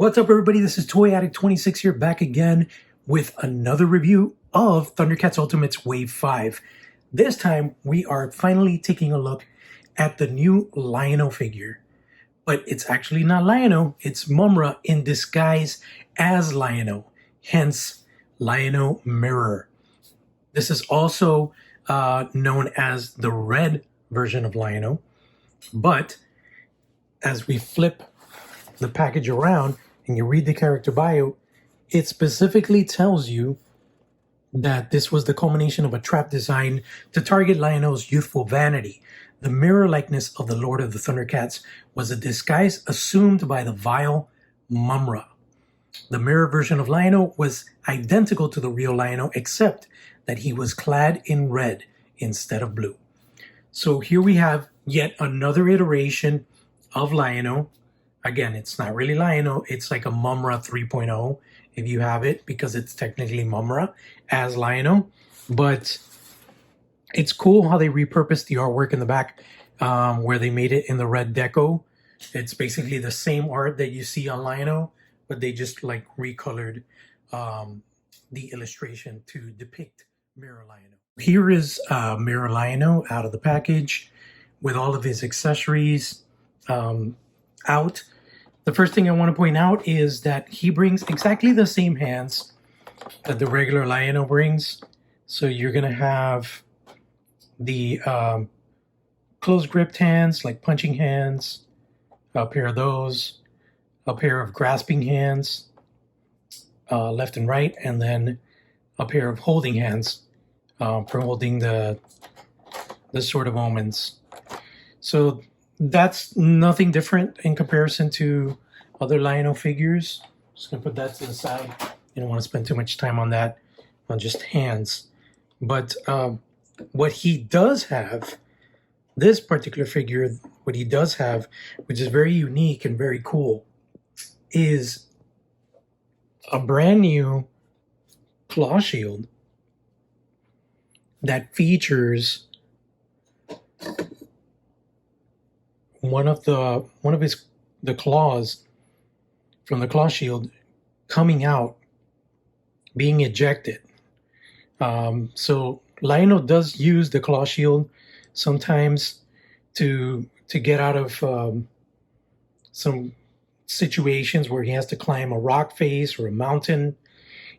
What's up, everybody? This is Toy Addict 26 here, back again with another review of Thundercats Ultimates Wave 5. This time, we are finally taking a look at the new Lion-O figure. But it's actually not Lion-O, it's Mumra in disguise as Lion-O, hence Lion-O Mirror. This is also known as the red version of Lion-O, but as we flip the package around and you read the character bio, it specifically tells you that this was the culmination of a trap designed to target Lion-O's youthful vanity. The mirror likeness of the Lord of the Thundercats was a disguise assumed by the vile Mumra. The mirror version of Lion-O was identical to the real Lion-O, except that he was clad in red instead of blue. So here we have yet another iteration of Lion-O. Again, it's not really Lion-O, it's like a Mumra 3.0 if you have it, because it's technically Mumra as Lion-O. But it's cool how they repurposed the artwork in the back, where they made it in the red deco. It's basically the same art that you see on Lion-O, but they just like recolored the illustration to depict Mirror Lion-O. Here is Mirror Lion-O out of the package with all of his accessories out. The first thing I want to point out is that he brings exactly the same hands that the regular Lion-O brings. So you're going to have the close gripped hands, like punching hands, a pair of those, a pair of grasping hands, left and right, and then a pair of holding hands for holding the Sword of Omens. So that's nothing different in comparison to other Lion-O figures. Just gonna put that to the side. You don't want to spend too much time on that, on just hands. But what he does have, this particular figure, what he does have, which is very unique and very cool, is a brand new claw shield that features one of the claws from the claw shield coming out, being ejected. So Lion-O does use the claw shield sometimes to get out of some situations where he has to climb a rock face or a mountain,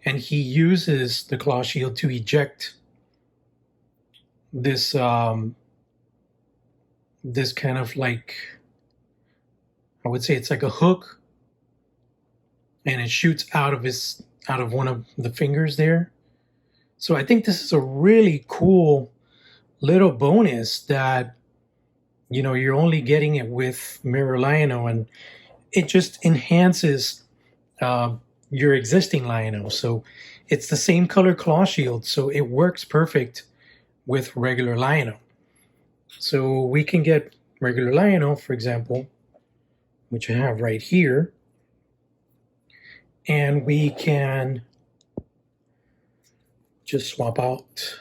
and he uses the claw shield to eject this this kind of, like, I would say it's like a hook, and it shoots out of one of the fingers there. So I think this is a really cool little bonus that, you know, you're only getting it with Mirror Lion-O, and it just enhances your existing Lion-O. So it's the same color claw shield, so it works perfect with regular Lion-O. So we can get regular Lion-O, for example, which I have right here, and we can just swap out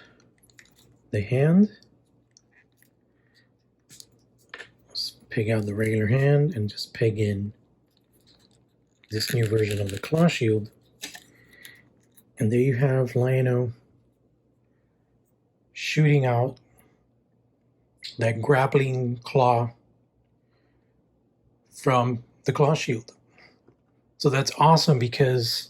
the hand. Let's peg out the regular hand and just peg in this new version of the claw shield. And there you have Lion-O shooting out that grappling claw from the claw shield. So that's awesome because,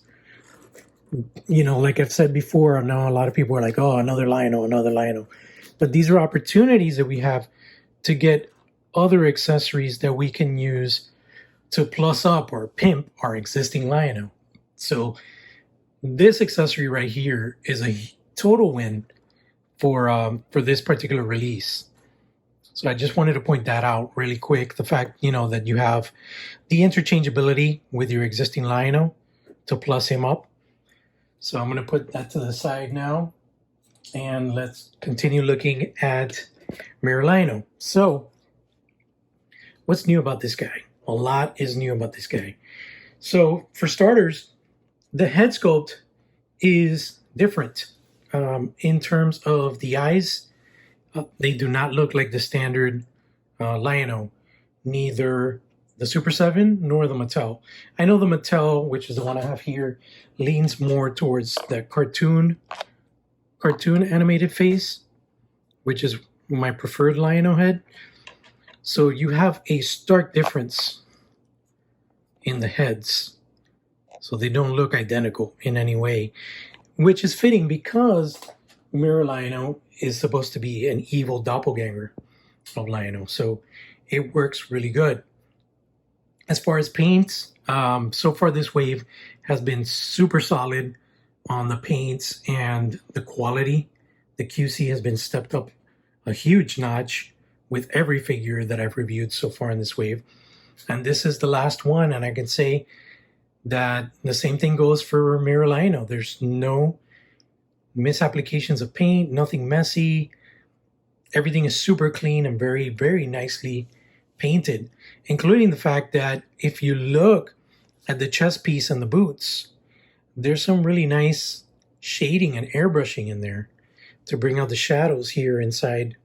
you know, like I've said before, I know a lot of people are like, oh, another Lion-O, another Lion-O. But these are opportunities that we have to get other accessories that we can use to plus up or pimp our existing Lion-O. So this accessory right here is a total win for this particular release. So I just wanted to point that out really quick. The fact, you know, that you have the interchangeability with your existing Lion-O to plus him up. So I'm going to put that to the side now. And let's continue looking at Mirror Lion-O. So what's new about this guy? A lot is new about this guy. So for starters, the head sculpt is different in terms of the eyes. They do not look like the standard Lion-O. Neither the Super 7 nor the Mattel. I know the Mattel, which is the one I have here, leans more towards the cartoon animated face, which is my preferred Lion-O head. So you have a stark difference in the heads. So they don't look identical in any way, which is fitting because Mirror Lion-O is supposed to be an evil doppelganger of Lion-O. So it works really good. As far as paints, so far this wave has been super solid on the paints and the quality. The QC has been stepped up a huge notch with every figure that I've reviewed so far in this wave. And this is the last one, and I can say that the same thing goes for Mirror Lion-O. There's no misapplications of paint, nothing messy. Everything is super clean and very, very nicely painted, including the fact that if you look at the chest piece and the boots, there's some really nice shading and airbrushing in there to bring out the shadows here inside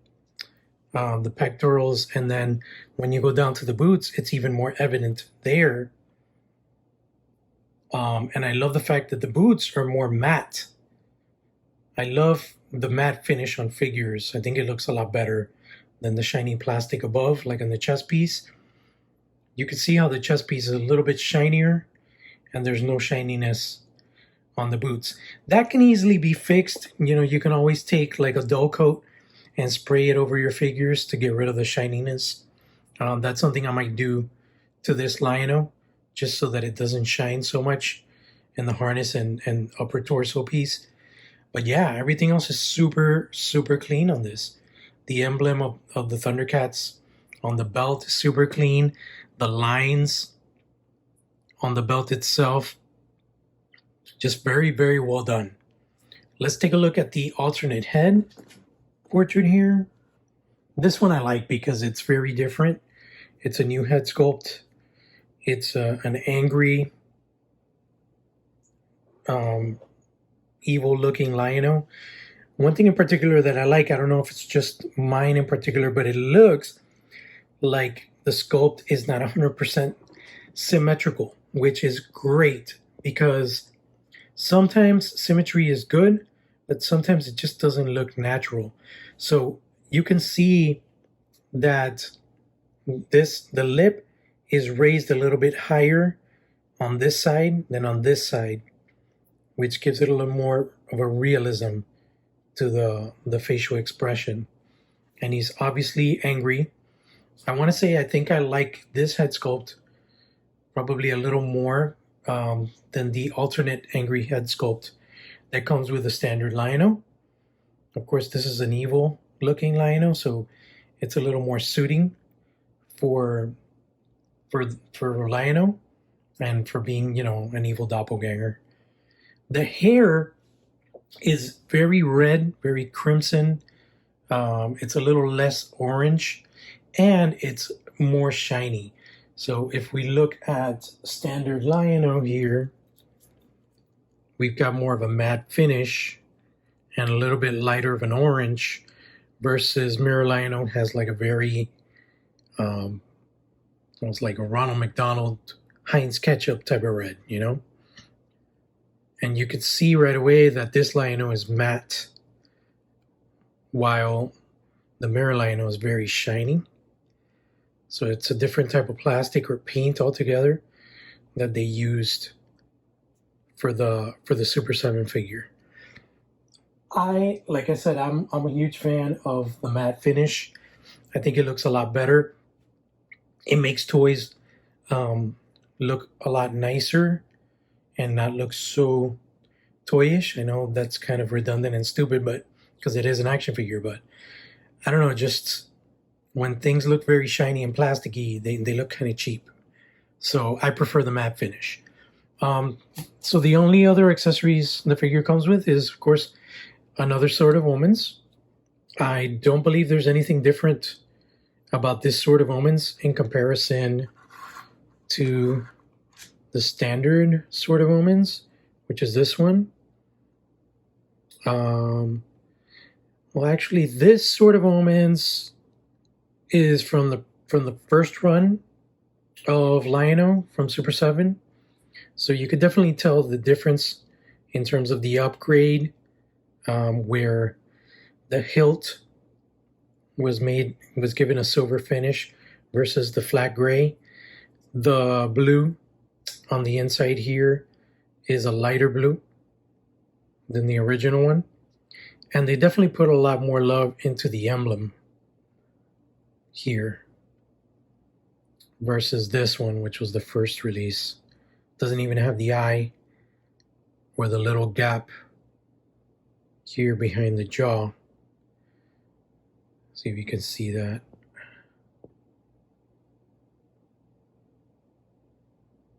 the pectorals. And then when you go down to the boots, it's even more evident there. And I love the fact that the boots are more matte. I love the matte finish on figures. I think it looks a lot better than the shiny plastic above, like on the chest piece. You can see how the chest piece is a little bit shinier and there's no shininess on the boots. That can easily be fixed. You know, you can always take like a dull coat and spray it over your figures to get rid of the shininess. That's something I might do to this Lion-O, just so that it doesn't shine so much in the harness and upper torso piece. But yeah, everything else is super, super clean on this. The emblem of the Thundercats on the belt is super clean. The lines on the belt itself, just very, very well done. Let's take a look at the alternate head portrait here. This one I like because it's very different. It's a new head sculpt. It's an angry, evil-looking Lion-O. One thing in particular that I like, I don't know if it's just mine in particular, but it looks like the sculpt is not 100% symmetrical, which is great because sometimes symmetry is good, but sometimes it just doesn't look natural. So you can see that the lip is raised a little bit higher on this side than on this side, which gives it a little more of a realism to the facial expression. And he's obviously angry. I want to say I think I like this head sculpt probably a little more than the alternate angry head sculpt that comes with the standard Lion-O. Of course, this is an evil looking Lion-O, so it's a little more suiting for Lion-O and for being, you know, an evil doppelganger. The hair is very red, very crimson. It's a little less orange, and it's more shiny. So if we look at standard Lion-O here, we've got more of a matte finish and a little bit lighter of an orange, versus Mirror Lion-O has like a very, almost like a Ronald McDonald Heinz ketchup type of red, you know? And you could see right away that this Lion-O is matte, while the Mirror Lion-O is very shiny. So it's a different type of plastic or paint altogether that they used for the Super 7 figure. Like I said, I'm a huge fan of the matte finish. I think it looks a lot better. It makes toys look a lot nicer and not look so toyish. I know that's kind of redundant and stupid, but because it is an action figure, but I don't know, just when things look very shiny and plasticky, they look kind of cheap. So I prefer the matte finish. So the only other accessories the figure comes with is, of course, another Sword of Omens. I don't believe there's anything different about this Sword of Omens in comparison to the standard Sword of Omens, which is this one. Well, actually, this Sword of Omens is from the first run of Lion-O from Super 7. So you could definitely tell the difference in terms of the upgrade, where the hilt was given a silver finish versus the flat gray. The blue on the inside here is a lighter blue than the original one. And they definitely put a lot more love into the emblem here versus this one, which was the first release. Doesn't even have the eye or the little gap here behind the jaw. See if you can see that.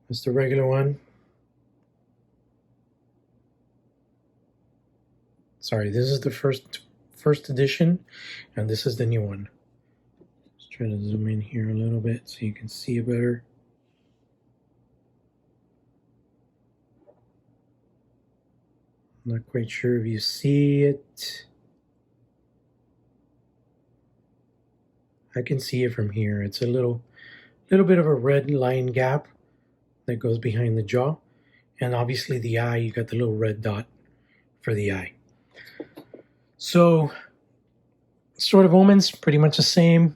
That's the regular one. Sorry, this is the first edition, and this is the new one. Just try to zoom in here a little bit so you can see it better. Not quite sure if you see it. I can see it from here. It's a little bit of a red line gap that goes behind the jaw. And obviously the eye, you got the little red dot for the eye. So, Sword of Omens, pretty much the same.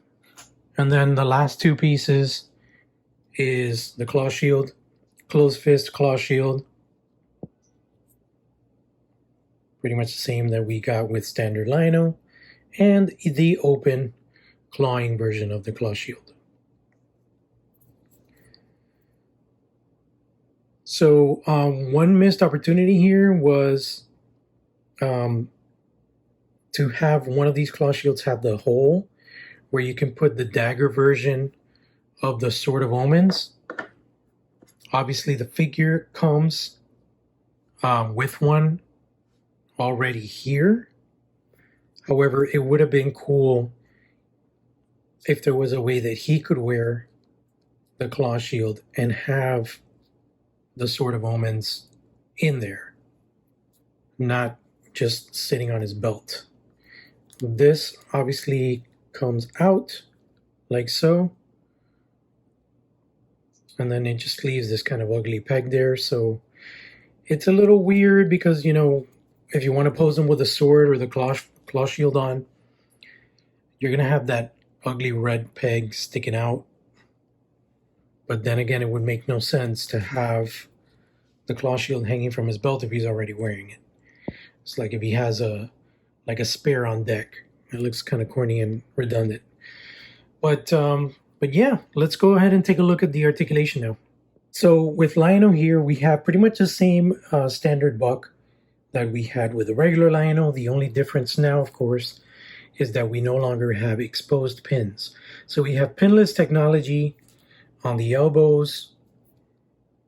And then the last two pieces is the claw shield, closed fist claw shield. Pretty much the same that we got with standard Lion-O, and the open clawing version of the claw shield. So one missed opportunity here was to have one of these claw shields have the hole where you can put the dagger version of the Sword of Omens. Obviously the figure comes with one already here. However, it would have been cool if there was a way that he could wear the claw shield and have the Sword of Omens in there, not just sitting on his belt. This obviously comes out like so, and then it just leaves this kind of ugly peg there. So it's a little weird because, you know, if you want to pose him with a sword or the claw shield on, you're going to have that ugly red peg sticking out. But then again, it would make no sense to have the claw shield hanging from his belt if he's already wearing it. It's like if he has a spare on deck. It looks kind of corny and redundant. But yeah, let's go ahead and take a look at the articulation now. So with Lion-O here, we have pretty much the same standard buck that we had with the regular Lion-O. The only difference now, of course, is that we no longer have exposed pins. So we have pinless technology on the elbows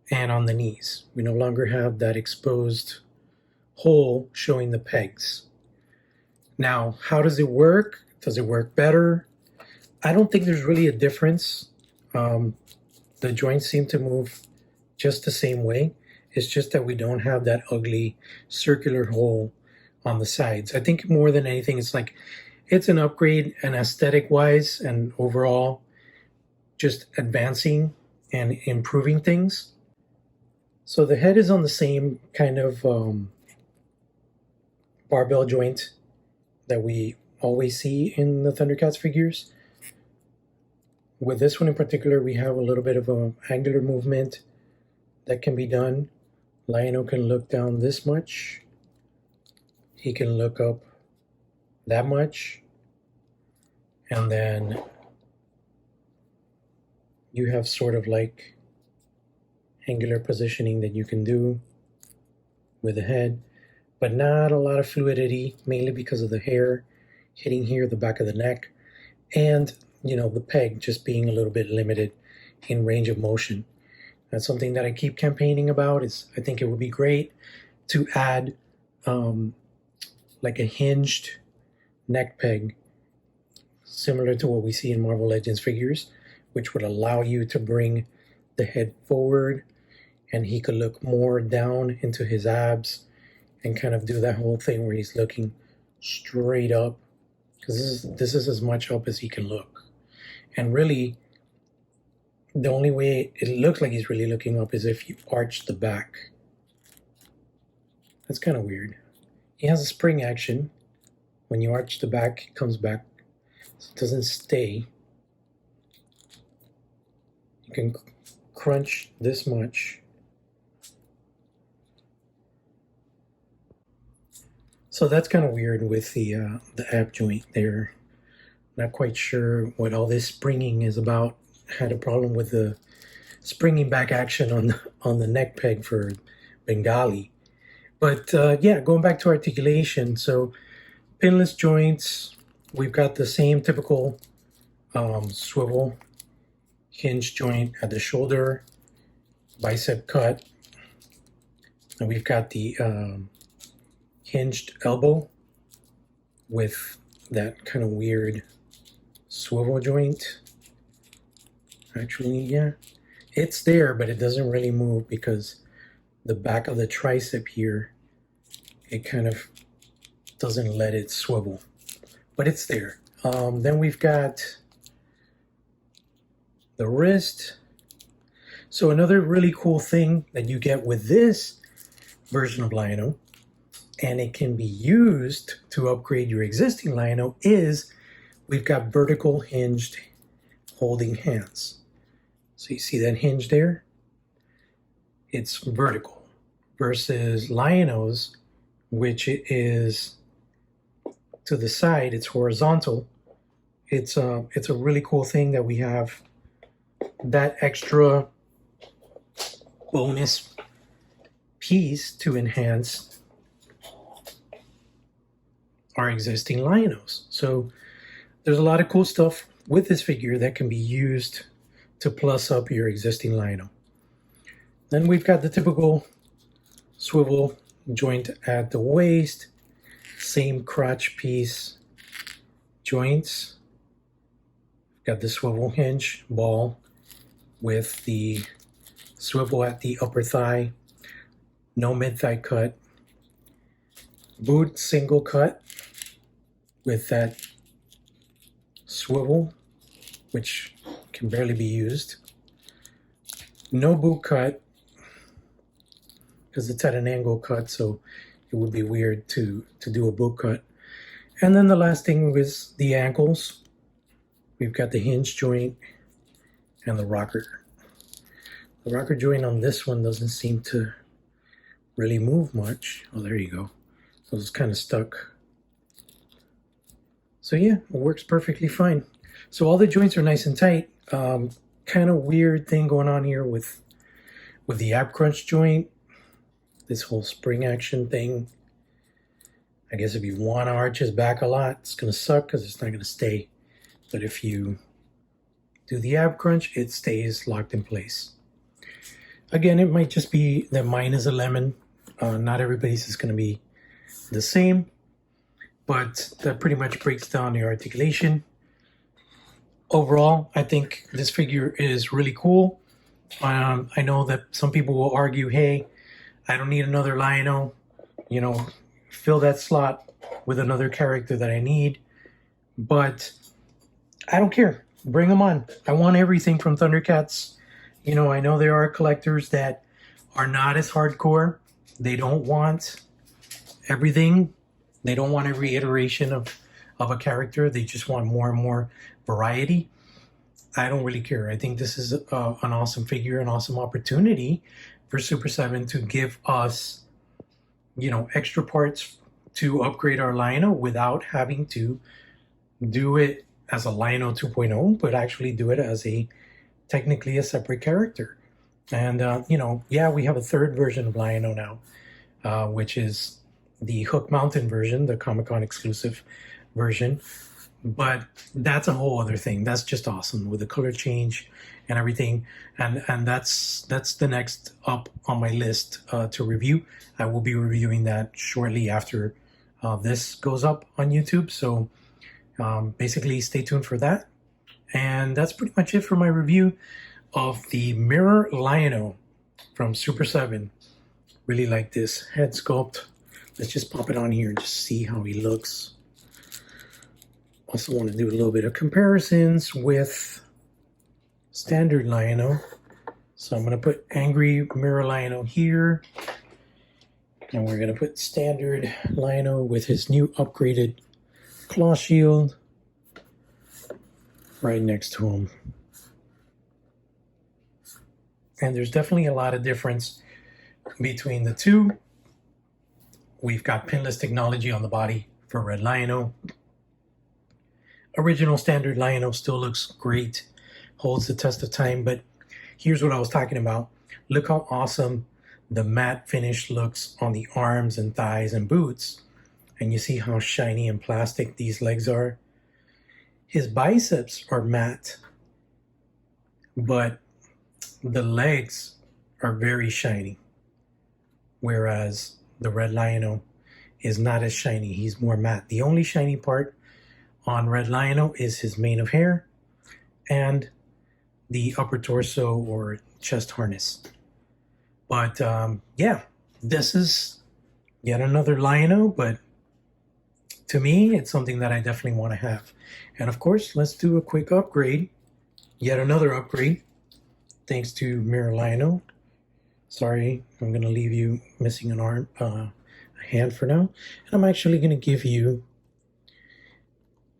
and on the knees. We no longer have that exposed hole showing the pegs. Now, how does it work? Does it work better? I don't think there's really a difference. The joints seem to move just the same way. It's just that we don't have that ugly circular hole on the sides. I think more than anything, it's an upgrade, and aesthetic-wise and overall, just advancing and improving things. So the head is on the same kind of barbell joint that we always see in the Thundercats figures. With this one in particular, we have a little bit of an angular movement that can be done. Lion-O can look down this much. He can look up that much. And then you have sort of like angular positioning that you can do with the head, but not a lot of fluidity, mainly because of the hair hitting here, the back of the neck, and, you know, the peg just being a little bit limited in range of motion. That's something that I keep campaigning about. I think it would be great to add like a hinged neck peg, similar to what we see in Marvel Legends figures, which would allow you to bring the head forward and he could look more down into his abs and kind of do that whole thing where he's looking straight up, because this is as much up as he can look. And really, The only way it looks like he's really looking up is if you arch the back. That's kind of weird. He has a spring action. When you arch the back, it comes back. So it doesn't stay. You can crunch this much. So that's kind of weird with the ab joint there. Not quite sure what all this springing is about. Had a problem with the springing back action on the neck peg for Bengali. But yeah, going back to articulation. So pinless joints, we've got the same typical swivel hinge joint at the shoulder, bicep cut. And we've got the hinged elbow with that kind of weird swivel joint. Actually, yeah, it's there, but it doesn't really move because the back of the tricep here, it kind of doesn't let it swivel, but it's there. Then we've got the wrist. So another really cool thing that you get with this version of Lion-O, and it can be used to upgrade your existing Lion-O, is we've got vertical hinged holding hands. So you see that hinge there? It's vertical versus Lion-O's, which is to the side, it's horizontal. It's a really cool thing that we have that extra bonus piece to enhance our existing Lion-O's. So there's a lot of cool stuff with this figure that can be used to plus up your existing Lion-O. Then we've got the typical swivel joint at the waist, same crotch piece joints. Got the swivel hinge ball with the swivel at the upper thigh, no mid-thigh cut, boot single cut with that swivel, which can barely be used. No boot cut, because it's at an angle cut, so it would be weird to do a boot cut. And then the last thing was the ankles. We've got the hinge joint and the rocker. The rocker joint on this one doesn't seem to really move much. Oh, there you go. So it's kind of stuck. So yeah, it works perfectly fine. So all the joints are nice and tight. Kind of weird thing going on here with the ab crunch joint. This whole spring action thing. I guess if you want to arch his back a lot, it's going to suck because it's not going to stay. But if you do the ab crunch, it stays locked in place. Again, it might just be that mine is a lemon. Not everybody's is going to be the same. But that pretty much breaks down the articulation. Overall, I think this figure is really cool. I know that some people will argue, hey, I don't need another Lion-O. You know, fill that slot with another character that I need. But I don't care. Bring them on. I want everything from Thundercats. You know, I know there are collectors that are not as hardcore. They don't want everything. They don't want every iteration of a character. They just want more and more variety. I don't really care. I think this is an awesome figure, an awesome opportunity for Super 7 to give us, you know, extra parts to upgrade our Lion-O without having to do it as a Lion-O 2.0, but actually do it as technically a separate character. And, you know, yeah, we have a third version of Lion-O now, which is the Hook Mountain version, the Comic-Con exclusive version. But that's a whole other thing. That's just awesome with the color change and everything. And that's the next up on my list to review. I will be reviewing that shortly after this goes up on YouTube. So basically stay tuned for that. And that's pretty much it for my review of the Mirror Lion-O from Super 7. Really like this head sculpt. Let's just pop it on here and just see how he looks. Also want to do a little bit of comparisons with standard Lion-O. So I'm going to put Angry Mirror Lion-O here. And we're going to put standard Lion-O with his new upgraded claw shield right next to him. And there's definitely a lot of difference between the two. We've got pinless technology on the body for Red Lion-O. Original standard Lion-O still looks great, holds the test of time, but here's what I was talking about. Look how awesome the matte finish looks on the arms and thighs and boots. And you see how shiny and plastic these legs are. His biceps are matte, but the legs are very shiny. Whereas the Red Lion-O is not as shiny. He's more matte. The only shiny part on Red Lion-O is his mane of hair and the upper torso or chest harness. But yeah, this is yet another Lion-O, but to me, it's something that I definitely want to have. And of course, let's do a quick upgrade. Yet another upgrade, thanks to Mirror Lion-O. Sorry, I'm going to leave you missing an arm, a hand for now. And I'm actually going to give you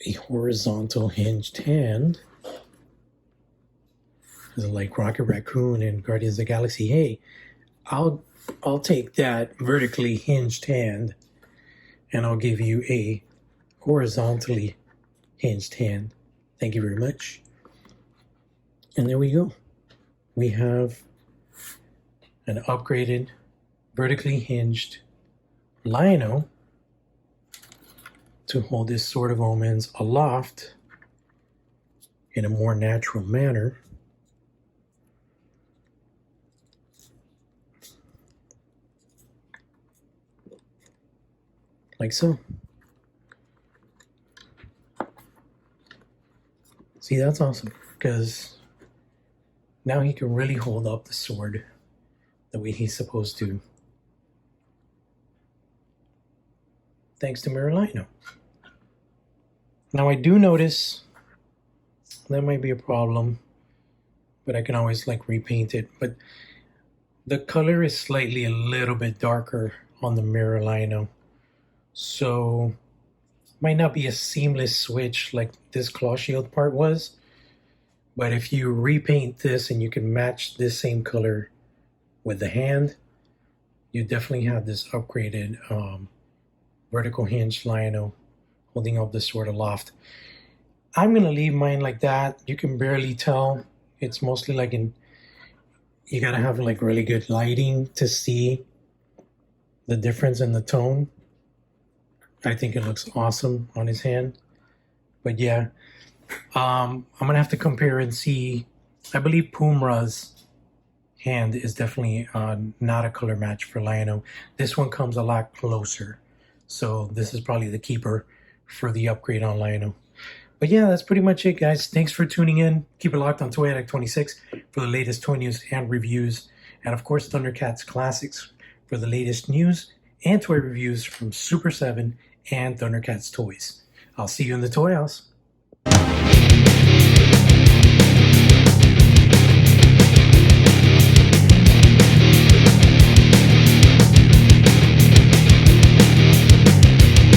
a horizontal hinged hand. Like Rocket Raccoon and Guardians of the Galaxy. Hey, I'll take that vertically hinged hand and I'll give you a horizontally hinged hand. Thank you very much. And there we go. We have an upgraded vertically hinged Lion-O to hold his Sword of Omens aloft in a more natural manner. Like so. See, that's awesome, because now he can really hold up the sword the way he's supposed to. Thanks to Mirror Lion-O. Now I do notice that might be a problem, but I can always like repaint it. But the color is slightly a little bit darker on the Mirror Lion-O. So might not be a seamless switch like this claw shield part was, but if you repaint this and you can match this same color with the hand, you definitely have this upgraded vertical hinge Lion-O holding up the sword aloft. I'm gonna leave mine like that. You can barely tell. It's mostly like you gotta have like really good lighting to see the difference in the tone. I think it looks awesome on his hand. But yeah, I'm gonna have to compare and see. I believe Pumra's hand is definitely not a color match for Lion-O. This one comes a lot closer. So this is probably the keeper for the upgrade on Lion-O. But yeah, that's pretty much it, guys. Thanks for tuning in. Keep it locked on Toy Addict 26 for the latest toy news and reviews. And of course, Thundercats Classics for the latest news and toy reviews from Super 7 and Thundercats Toys. I'll see you in the toy house.